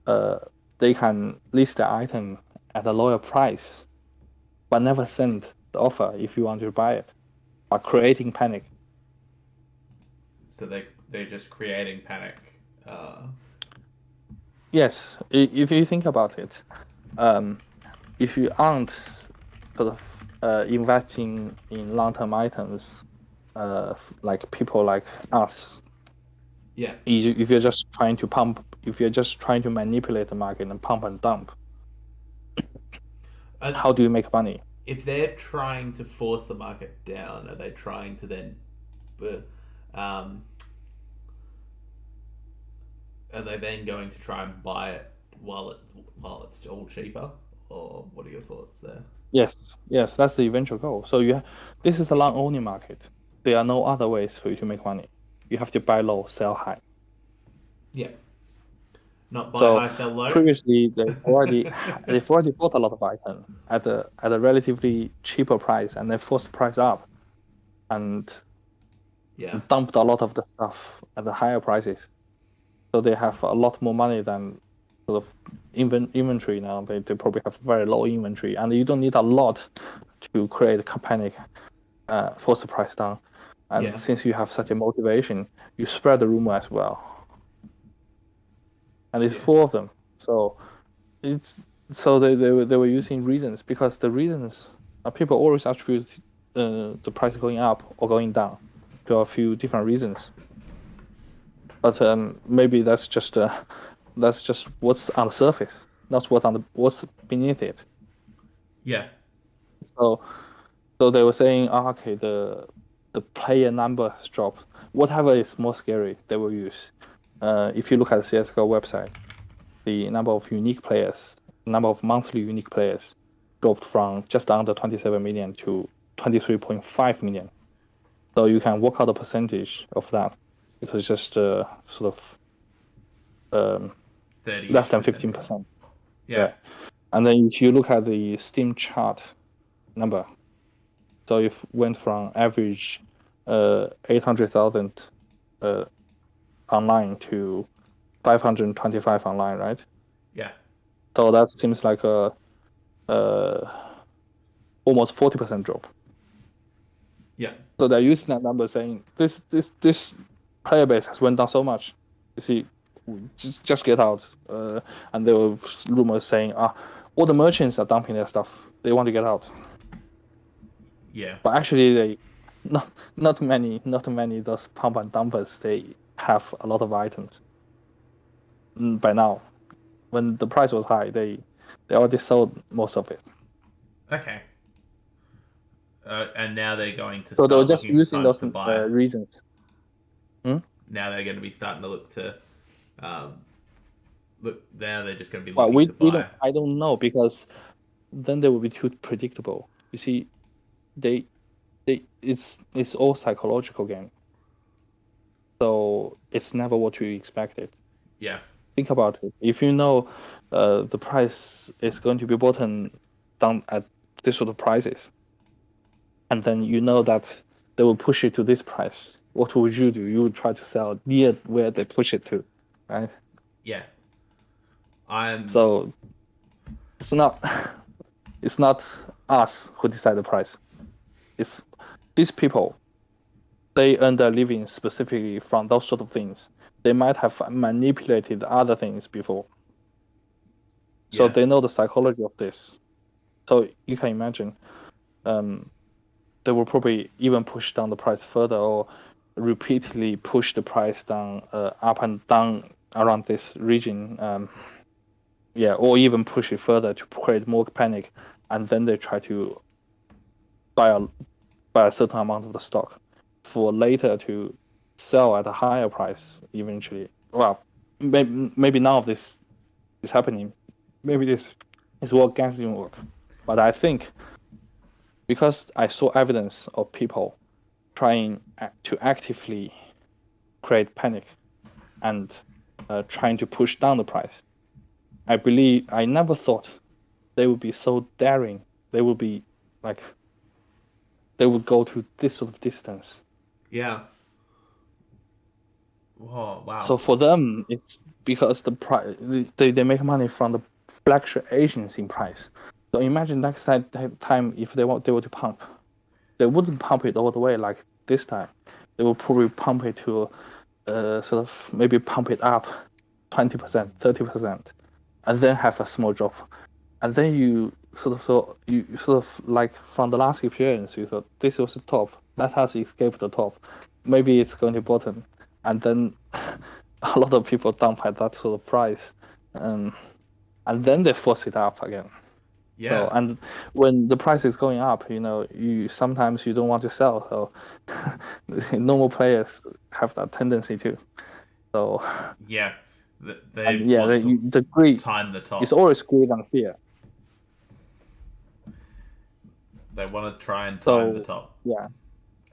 Uh, they can list the item at a lower price, but never send the offer if you want to buy it, are creating panic. So they're just creating panic. Uh, Yes, if you think about it, um, if you aren't sort of investing in long-term items, like people like us, yeah. if you're just trying to if you're just trying to manipulate the market and pump and dump, Uh, how do you make money? if they're trying to force the market down, are they trying to then, um, are they then going to try and buy it while it's still cheaper, or what are your thoughts there? Yes, that's the eventual goal. So this is a long-only market. There are no other ways for you to make money. You have to buy low, sell high. Yeah. Not buy So high, sell low. previously they've already bought a lot of items at a relatively cheaper price, and they forced the price up and Yeah. dumped a lot of the stuff at the higher prices. So they have a lot more money than sort of inventory now. They probably have very low inventory, and you don't need a lot to create a panic, force the price down. And Yeah. since you have such a motivation, you spread the rumor as well, and it's Yeah. full of them. So it's so they were using reasons because the reasons people always attribute the price going up or going down to a few different reasons. But maybe that's just what's on the surface, not what's beneath it. Yeah. So they were saying, oh, okay, the player number has dropped. Whatever is more scary, they will use. If you look at the CS:GO website, the number of unique players, number of monthly unique players, dropped from just under 27 million to 23.5 million. So you can work out the percentage of that. It was just sort of less 30-ish than percent. 15%. Yeah. Yeah. And then if you look at the Steam chart number, so it went from average 800,000 online to 525 online, right? Yeah. So that seems like a almost 40% drop. Yeah. So they're using that number saying this player base has went down so much. You see, just get out. And there were rumors saying, all the merchants are dumping their stuff. They want to get out. Yeah. But actually, they not many those pump and dumpers. They have a lot of items by now. When the price was high, they already sold most of it. Okay. And now they're going to So they were start just looking for using times those to buy. reasons. Hmm? Now they're going to be starting to look to, um, look. Now they're just going to be Well, looking to we don't. buy. I don't know because then they will be too predictable. You see, they it's all psychological game. So it's never what you expected. Yeah. Think about it. If you know the price is going to be bottom down at this sort of prices, and then you know that they will push it to this price, what would you do? You would try to sell near where they push it to, right? Yeah. I'm. So it's not it's not us who decide the price. It's these people. They earn their living specifically from those sort of things. They might have manipulated other things before, so Yeah. they know the psychology of this. So you can imagine, um, they will probably even push down the price further or repeatedly push the price down, up and down around this region. Yeah, or even push it further to create more panic, and then they try to buy a buy a certain amount of the stock for later to sell at a higher price eventually. Well, maybe none of this is happening. Maybe this is what Genshin work. But I think because I saw evidence of people trying to actively create panic and trying to push down the price, I never thought they would be so daring. They would be like they would go to this sort of distance. Yeah. Oh, wow. So for them, it's because the price they make money from the fluctuations in price. So imagine next time if they were to pump, they wouldn't pump it all the way like this time. They will probably pump it to sort of maybe pump it up 20%, 30%, and then have a small drop. And then you sort of like from the last experience, you thought this was the top. Let us escape the top. Maybe it's going to bottom, and then a lot of people dump at that sort of price, um, and then they force it up again. So Yeah. and when the price is going up, you sometimes you don't want to sell. So normal players have that tendency too. So Yeah. and They yeah, want to the greed time the is top. always greed and fear. They want to try and time the So top. yeah.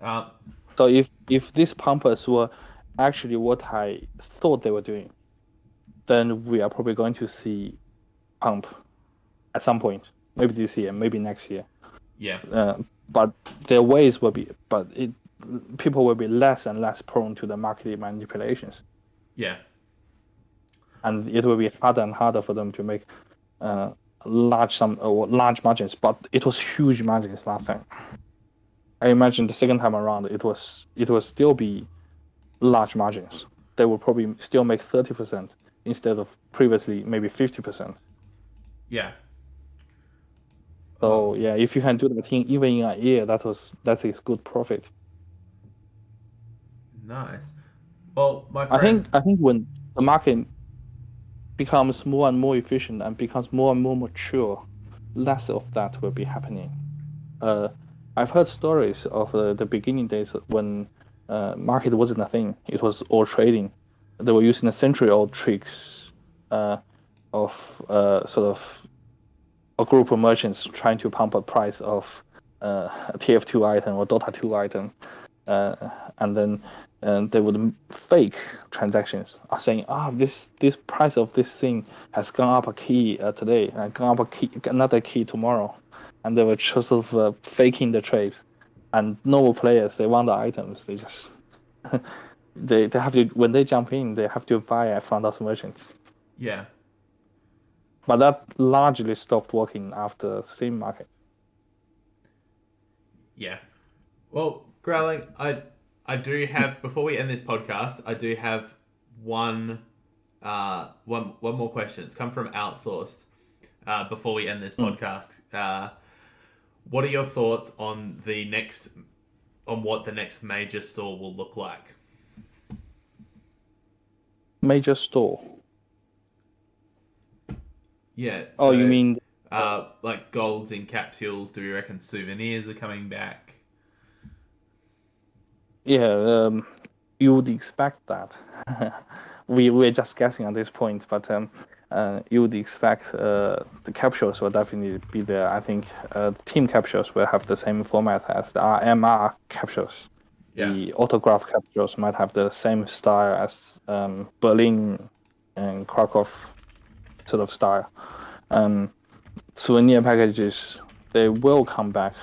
Um, So if these pumpers were actually what I thought they were doing, then we are probably going to see pump at some point, maybe this year, maybe next year. yeah. But their ways will be, people will be less and less prone to the market manipulations, Yeah. and it will be harder and harder for them to make uh, large margins. But it was huge margins last time. I imagine the second time around, it will still be large margins. They will probably still make 30% instead of previously maybe 50%. Yeah. Oh, So yeah, if you can do that thing even in a year, that is good profit. nice. Well, my friend. I think when the market becomes more and more efficient and becomes more and more mature, less of that will be happening. Uh, I've heard stories of the beginning days when market wasn't a thing. It was all trading. They were using the century-old tricks uh, of sort of a group of merchants trying to pump a price of a TF2 item or Dota 2 item, uh, and then they would fake transactions, saying, this price of this thing has gone up a key today, and gone up another key tomorrow, and they were just sort of faking the trades. And normal players, they want the items, they just they have to when they jump in, they have to buy from those merchants. Yeah. But that largely stopped working after Steam market. Yeah. Well, Growling, I do have before we end this podcast, I do have one one more question. It's come from outsourced. Before we end this Mm. podcast, what are your thoughts on what the next major store will look like? Major store. Yeah. Oh, you So, mean like golds in capsules. Do we reckon souvenirs are coming back? yeah, you would expect that. We're just guessing at this point, but you would expect the capsules will definitely be there. I think the team capsules will have the same format as the RMR capsules. Yeah. The autograph capsules might have the same style as Berlin and Krakow sort of style. Souvenir packages, they will come back,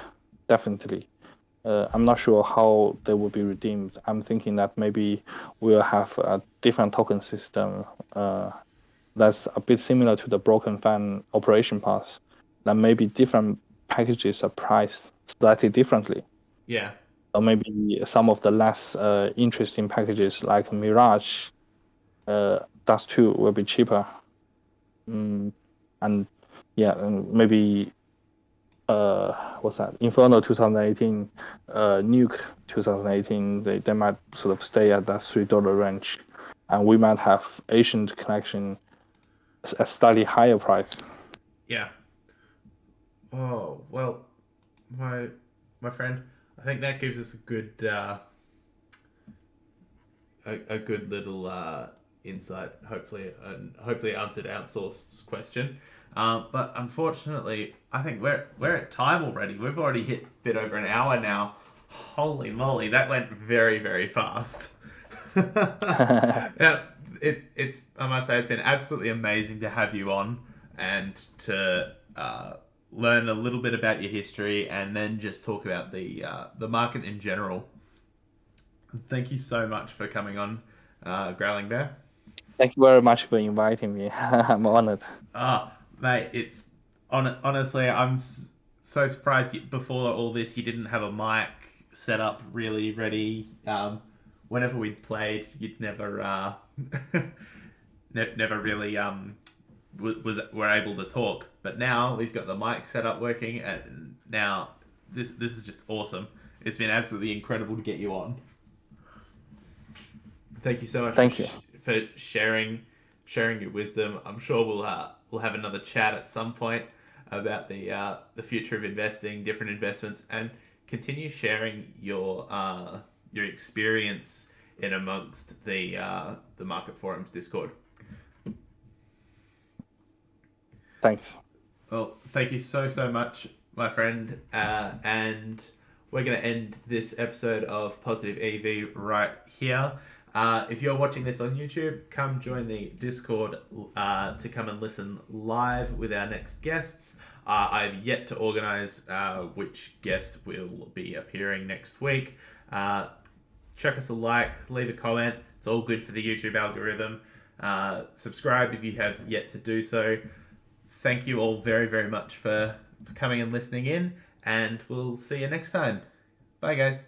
definitely. I'm not sure how they will be redeemed. I'm thinking that maybe we'll have a different token system that's a bit similar to the Broken Fan operation pass. That maybe different packages are priced slightly differently. Yeah. Or maybe some of the less interesting packages like Mirage, Dust 2 will be cheaper. Mm, and yeah, and maybe what's that? Inferno 2018, Nuke 2018. They might sort of stay at that $3 range, and we might have Ancient Collection a slightly higher price. Yeah. Oh well, my my friend, I think that gives us a good little insight. Hopefully, and hopefully answered outsourced's question. But unfortunately, I think we're at time already. We've already hit a bit over an hour now. Holy moly, that went very, very fast. Yeah, it's I must say it's been absolutely amazing to have you on and to learn a little bit about your history and then just talk about the market in general. Thank you so much for coming on, Growling Bear. Thank you very much for inviting me. I'm honored. Mate, it's honestly, so surprised before all this you didn't have a mic set up really ready. Whenever we played, you'd never, never really were able to talk. But now we've got the mic set up working, and now this is just awesome. It's been absolutely incredible to get you on. Thank you so much Thank you. For sharing your wisdom. I'm sure we'll have another chat at some point about the future of investing, different investments, and continue sharing your experience in amongst the Market Forums Discord. Thanks. Well, thank you so much, my friend, and we're going to end this episode of Positive EV right here. If you're watching this on YouTube, come join the Discord to come and listen live with our next guests. I've yet to organise which guest will be appearing next week. Chuck us a like, leave a comment. It's all good for the YouTube algorithm. Subscribe if you have yet to do so. Thank you all very, very much for coming and listening in, and we'll see you next time. Bye, guys.